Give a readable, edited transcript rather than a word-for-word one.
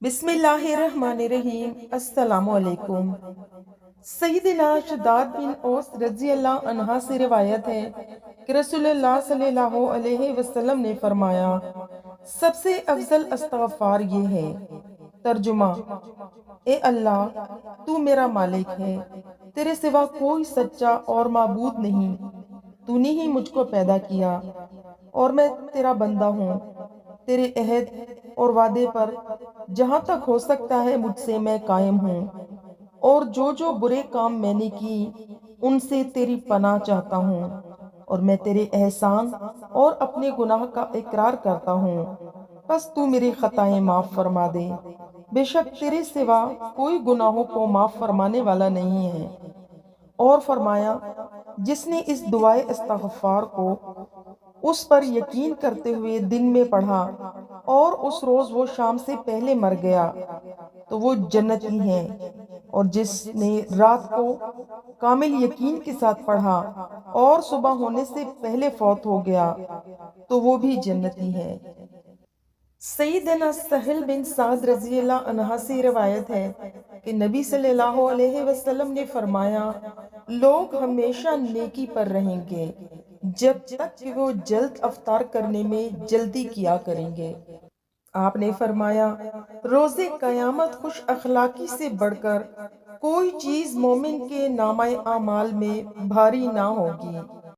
بسم اللہ الرحمن الرحیم۔ السلام علیکم۔ سیدنا شداد بن اوس رضی اللہ عنہ سے روایت ہے کہ رسول اللہ صلی اللہ علیہ وسلم نے فرمایا، سب سے افضل استغفار یہ ہے۔ ترجمہ: اے اللہ، تو میرا مالک ہے، تیرے سوا کوئی سچا اور معبود نہیں، تو نے ہی مجھ کو پیدا کیا اور میں تیرا بندہ ہوں۔ تیرے عہد اور وعدے پر جہاں تک ہو سکتا ہے مجھ سے میں قائم ہوں، اور جو برے کام میں نے کی ان سے تیری پناہ چاہتا ہوں، اور میں تیرے احسان اور اپنے گناہ کا اقرار کرتا ہوں، بس تو میری خطائیں معاف فرما دے۔ بے شک تیرے سوا کوئی گناہوں کو معاف فرمانے والا نہیں ہے۔ اور فرمایا، جس نے اس دعائے استغفار کو اس پر یقین کرتے ہوئے دن میں پڑھا اور اس روز وہ شام سے پہلے مر گیا تو وہ جنتی ہے، اور جس نے رات کو کامل یقین کے ساتھ پڑھا اور صبح ہونے سے پہلے فوت ہو گیا تو وہ بھی جنتی ہے۔ سیدنا سہل بن سعد رضی اللہ عنہ سے روایت ہے کہ نبی صلی اللہ علیہ وسلم نے فرمایا، لوگ ہمیشہ نیکی پر رہیں گے جب تک کہ وہ جلد افطار کرنے میں جلدی کیا کریں گے۔ آپ نے فرمایا، روز قیامت خوش اخلاقی سے بڑھ کر کوئی چیز مومن کے نامہ اعمال میں بھاری نہ ہوگی۔